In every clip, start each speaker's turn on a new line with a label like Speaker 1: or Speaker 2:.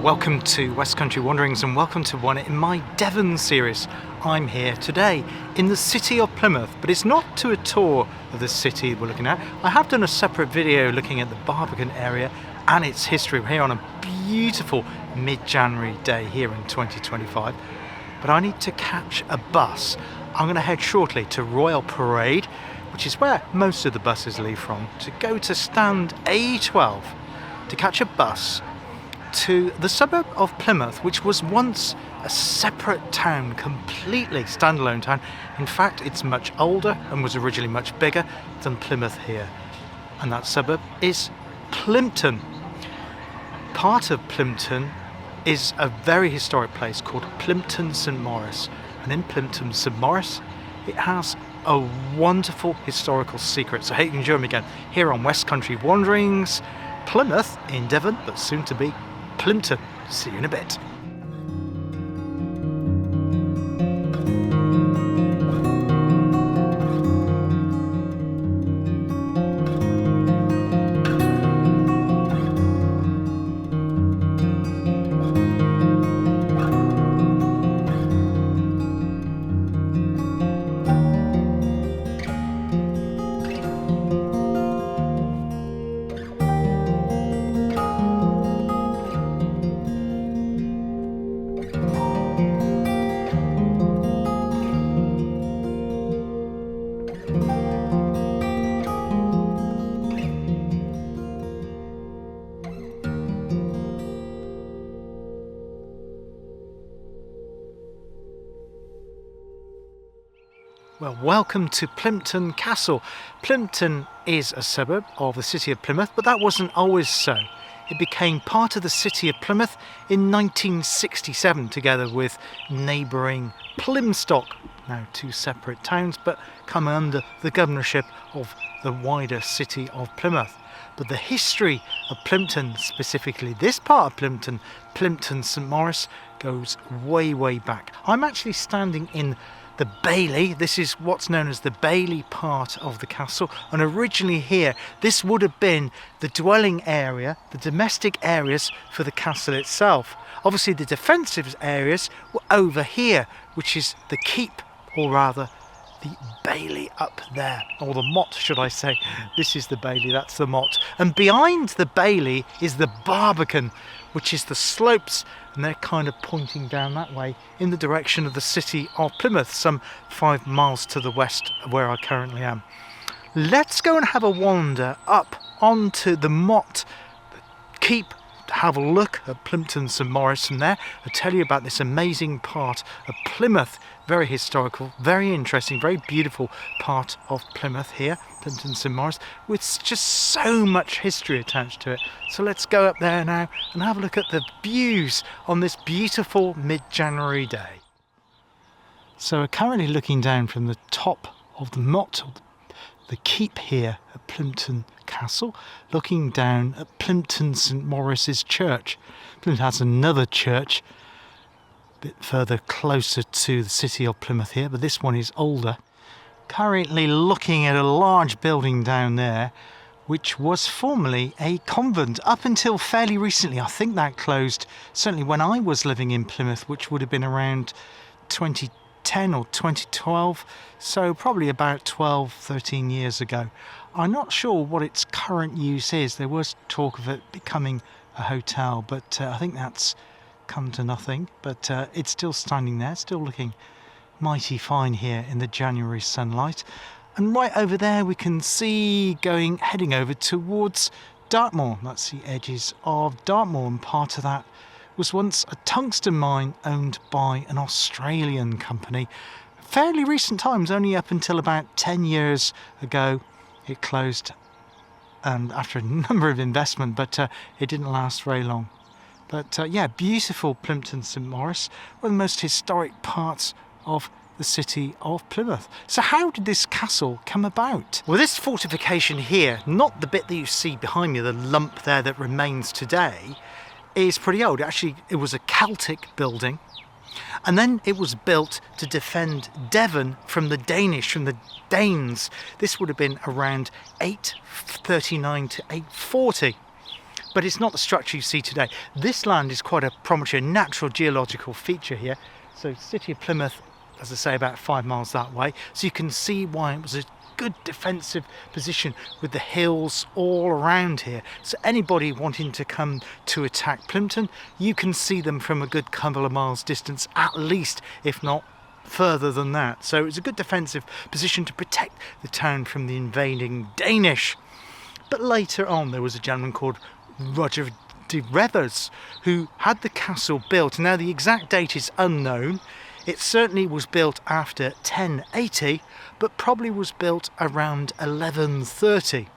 Speaker 1: welcome to West Country Wanderings and welcome to one in my Devon series. I'm here today in the City of Plymouth, but it's not to a tour of the city we're looking at. I have done a separate video looking at the Barbican area and its history. We're here on a beautiful mid-January day here in 2025, but I need to catch a bus. I'm going to head shortly to Royal Parade, which is where most of the buses leave from, to go to stand A12 to catch a bus to the suburb of Plymouth, which was once a separate town, completely standalone town. In fact, it's much older and was originally much bigger than Plymouth here. And that suburb is Plympton. Part of Plympton is a very historic place called Plympton St Maurice. And in Plympton St Maurice, it has a wonderful historical secret. So I hope you can join me again here on West Country Wanderings, Plymouth in Devon, but soon to be Plympton. See you in a bit. Well, welcome to Plympton Castle. Plympton is a suburb of the City of Plymouth, but that wasn't always so. It became part of the City of Plymouth in 1967, together with neighbouring Plymstock, now two separate towns, but come under the governorship of the wider City of Plymouth. But the history of Plympton, specifically this part of Plympton, Plympton St Maurice, goes way, way back. I'm actually standing in the Bailey. This is what's known as the Bailey part of the castle, and originally here this would have been the dwelling area, the domestic areas for the castle itself. Obviously the defensive areas were over here, which is the keep, or rather the Bailey up there, or the motte should I say. This is the Bailey, that's the motte, and behind the Bailey is the Barbican, which is the slopes, and they're kind of pointing down that way in the direction of the City of Plymouth, some 5 miles to the west of where I currently am. Let's go and have a wander up onto the motte, keep, have a look at Plympton St Maurice from there. I'll tell you about this amazing part of Plymouth, very historical, very interesting, very beautiful part of Plymouth here, Plympton St Maurice, with just so much history attached to it. So let's go up there now and have a look at the views on this beautiful mid-January day. So we're currently looking down from the top of the motte, the keep here at Plympton Castle, looking down at Plympton St Maurice's church. Plympton has another church a bit further closer to the City of Plymouth here, but this one is older. Currently looking at a large building down there, which was formerly a convent up until fairly recently. I think that closed certainly when I was living in Plymouth, which would have been around 2010 or 2012, so probably about 12-13 years ago. I'm not sure what its current use is. There was talk of it becoming a hotel, but I think that's come to nothing. But it's still standing there, still looking mighty fine here in the January sunlight. And right over there we can see heading over towards Dartmoor. That's the edges of Dartmoor, and part of that was once a tungsten mine owned by an Australian company. Fairly recent times, only up until about 10 years ago it closed, and after a number of investment, but it didn't last very long. But yeah, beautiful Plympton St Maurice, one of the most historic parts of the City of Plymouth. So how did this castle come about? Well, this fortification here, not the bit that you see behind me, the lump there that remains today, is pretty old. Actually, it was a Celtic building, and then it was built to defend Devon from the Danish, from the Danes. This would have been around 839 to 840. but it's not the structure you see today. This land is quite a promontory, natural geological feature here. So City of Plymouth, as I say, about 5 miles that way. So you can see why it was a good defensive position with the hills all around here. So anybody wanting to come to attack Plympton, you can see them from a good couple of miles distance at least, if not further than that. So it's a good defensive position to protect the town from the invading Danish. But later on there was a gentleman called Roger de Revers who had the castle built. Now the exact date is unknown. It certainly was built after 1080, but probably was built around 1130.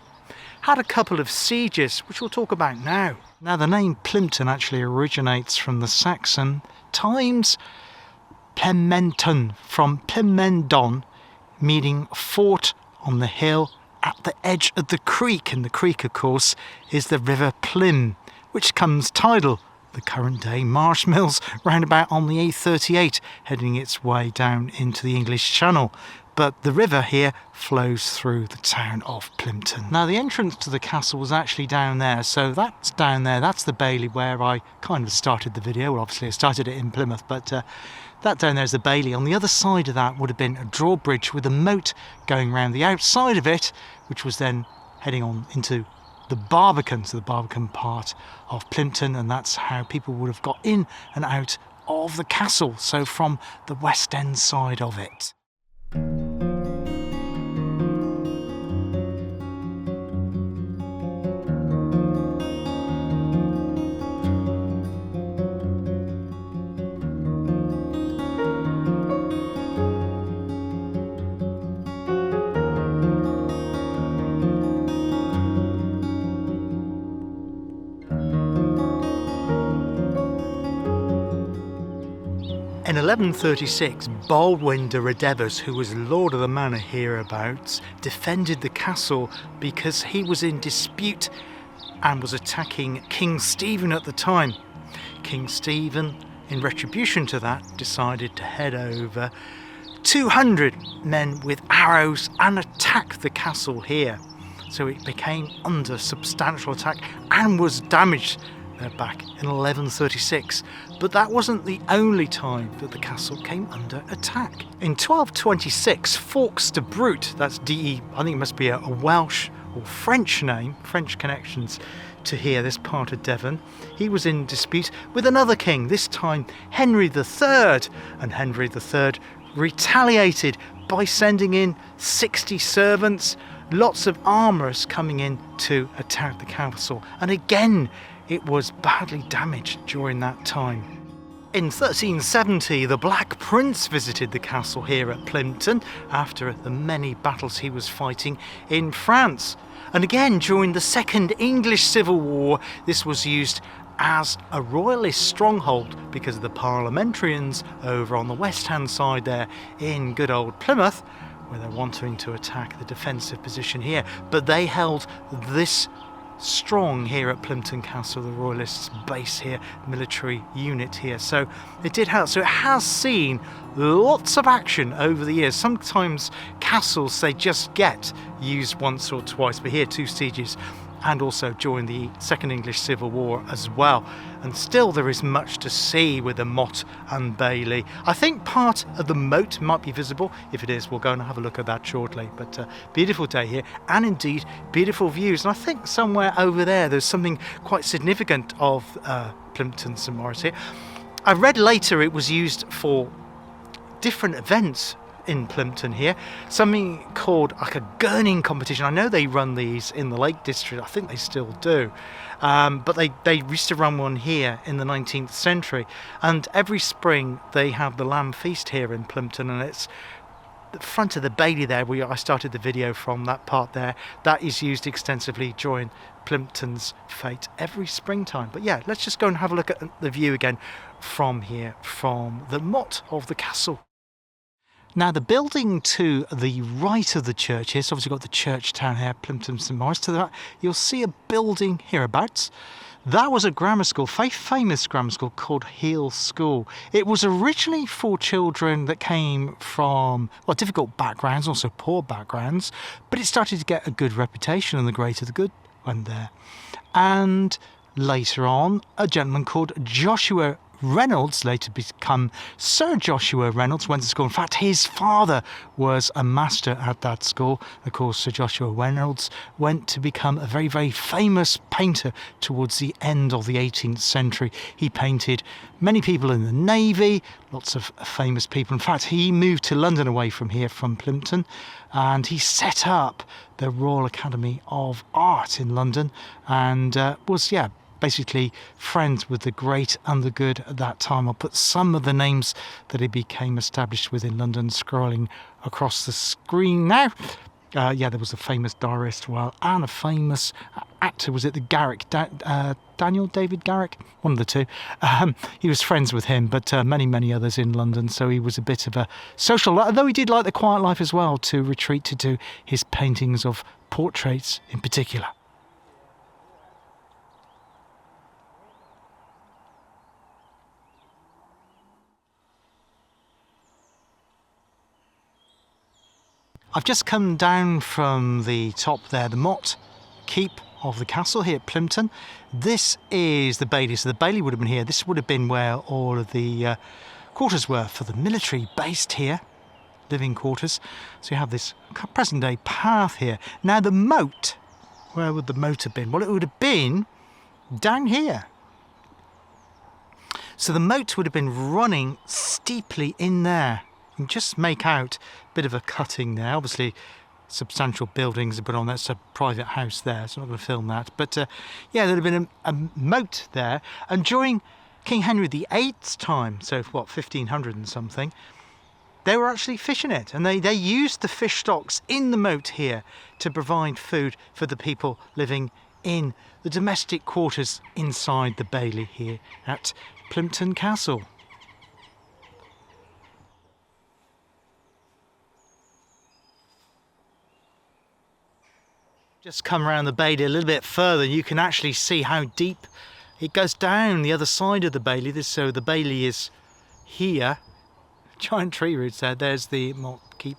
Speaker 1: Had a couple of sieges, which we'll talk about now. Now the name Plympton actually originates from the Saxon times Plympton, from Plymendon, meaning fort on the hill at the edge of the creek. And the creek, of course, is the River Plym, which comes tidal the current day marsh mills roundabout on the A38, heading its way down into the English Channel. But the river here flows through the town of Plympton. Now the entrance to the castle was actually down there, so that's down there, that's the bailey where I kind of started the video. Well, obviously I started it in Plymouth, but that down there is the bailey. On the other side of that would have been a drawbridge with a moat going round the outside of it, which was then heading on into the Barbican, so the Barbican part of Plympton, and that's how people would have got in and out of the castle, so from the west end side of it. In 1136, Baldwin de Redevers, who was lord of the manor hereabouts, defended the castle because he was in dispute and was attacking King Stephen at the time. King Stephen, in retribution to that, decided to head over 200 men with arrows and attack the castle here. So it became under substantial attack and was damaged back in 1136, but that wasn't the only time that the castle came under attack. In 1226, Fawkes de Brute, that's D-E, I think it must be a Welsh or French name, French connections to here, this part of Devon, he was in dispute with another king, this time Henry III, and Henry III retaliated by sending in 60 servants, lots of armourers coming in to attack the castle, and again it was badly damaged during that time. In 1370, the Black Prince visited the castle here at Plympton after the many battles he was fighting in France. And again, during the Second English Civil War, this was used as a royalist stronghold because of the parliamentarians over on the west-hand side there in good old Plymouth, where they're wanting to attack the defensive position here. But they held this strong here at Plympton Castle, the Royalists' base here, military unit here. So it did help. So it has seen lots of action over the years. Sometimes castles, they just get used once or twice, but here 2 sieges, and also during the Second English Civil War as well. And still there is much to see with the motte and bailey. I think part of the moat might be visible. If it is, we'll go and have a look at that shortly. But beautiful day here, and indeed beautiful views. And I think somewhere over there there's something quite significant of Plympton St Maurice here. I read later it was used for different events in Plympton here, something called like a gurning competition. I know they run these in the Lake District, I think they still do, but they used to run one here in the 19th century, and every spring they have the Lamb Feast here in Plympton, and it's the front of the bailey there where I started the video from, that part there, that is used extensively during Plympton's fete every springtime. But yeah, let's just go and have a look at the view again from here, from the motte of the castle. Now the building to the right of the church here, so obviously you've got the church town here, Plympton St Maurice. To that you'll see a building hereabouts. That was a grammar school, very famous grammar school called Heel School. It was originally for children that came from, well, difficult backgrounds, also poor backgrounds, but it started to get a good reputation, and the greater the good went there. And later on, a gentleman called Joshua Reynolds, later become Sir Joshua Reynolds, went to school. In fact, his father was a master at that school. Of course, Sir Joshua Reynolds went to become a very, very famous painter towards the end of the 18th century. He painted many people in the Navy, lots of famous people. In fact, he moved to London away from here, from Plympton, and he set up the Royal Academy of Art in London, and was, basically friends with the great and the good at that time. I'll put some of the names that he became established with in London scrolling across the screen now. There was a famous diarist, and a famous actor. Was it the Garrick? Daniel David Garrick? One of the two. He was friends with him, but many, many others in London. So he was a bit of a social, although he did like the quiet life as well, to retreat to do his paintings of portraits in particular. I've just come down from the top there, the motte keep of the castle here at Plympton. This is the bailey, so the bailey would have been here. This would have been where all of the quarters were for the military based here, living quarters. So you have this present day path here. Now the moat, where would the moat have been? Well, it would have been down here. So the moat would have been running steeply in there. You can just make out a bit of a cutting there. Obviously, substantial buildings are put on. That's a private house there, so I'm not going to film that. But there'd have been a moat there. And during King Henry VIII's time, so what, 1500 and something, they were actually fishing it. And they used the fish stocks in the moat here to provide food for the people living in the domestic quarters inside the bailey here at Plympton Castle. Just come around the bailey a little bit further, you can actually see how deep it goes down the other side of the bailey. So the bailey is here, giant tree roots there. There's the motte keep,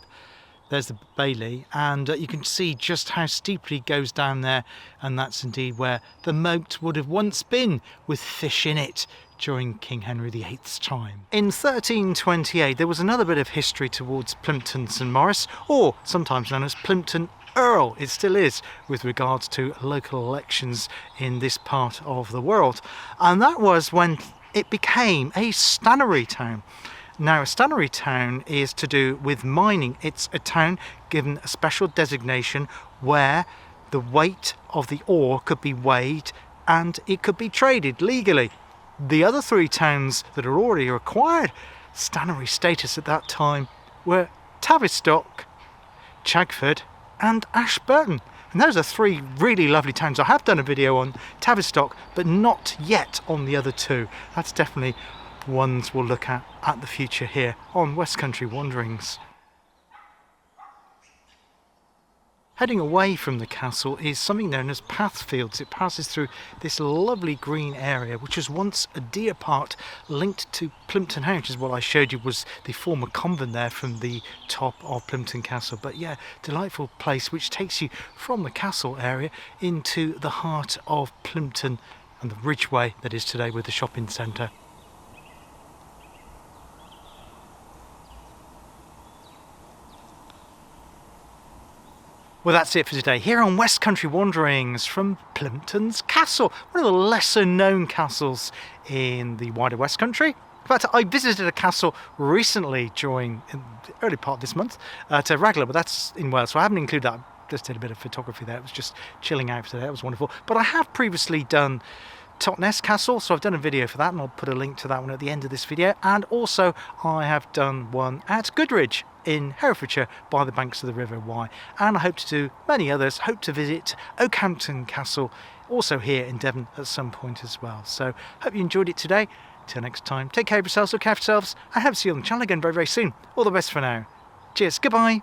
Speaker 1: there's the bailey, and you can see just how steeply it goes down there, and that's indeed where the moat would have once been, with fish in it during King Henry VIII's time. In 1328 there was another bit of history towards Plympton St Maurice, or sometimes known as Plympton Earl. It still is with regards to local elections in this part of the world, and that was when it became a stannery town. Now, a stannery town is to do with mining. It's a town given a special designation where the weight of the ore could be weighed and it could be traded legally. The other three towns that are already acquired stannery status at that time were Tavistock, Chagford and Ashburton. And those are three really lovely towns. I have done a video on Tavistock, but not yet on the other two. That's definitely ones we'll look at the future here on West Country Wanderings. Heading away from the castle is something known as Pathfields. It passes through this lovely green area, which was once a deer park linked to Plympton House, which is what I showed you was the former convent there from the top of Plympton Castle. But yeah, delightful place which takes you from the castle area into the heart of Plympton and the Ridgeway that is today with the shopping centre. Well, that's it for today here on West Country Wanderings from Plympton's Castle, one of the lesser known castles in the wider West Country. In fact, I visited a castle recently during the early part of this month to Raglan, but that's in Wales, so I haven't included that. I just did a bit of photography there. It was just chilling out today. It was wonderful. But I have previously done Totnes Castle, so I've done a video for that, and I'll put a link to that one at the end of this video. And also I have done one at Goodridge in Herefordshire by the banks of the River Wye, and I hope to do many others. Hope to visit Oakhampton Castle also here in Devon at some point as well. So hope you enjoyed it today. Till next time, take care of yourselves, look after yourselves. I hope to see you on the channel again very, very soon. All the best for now. Cheers, goodbye.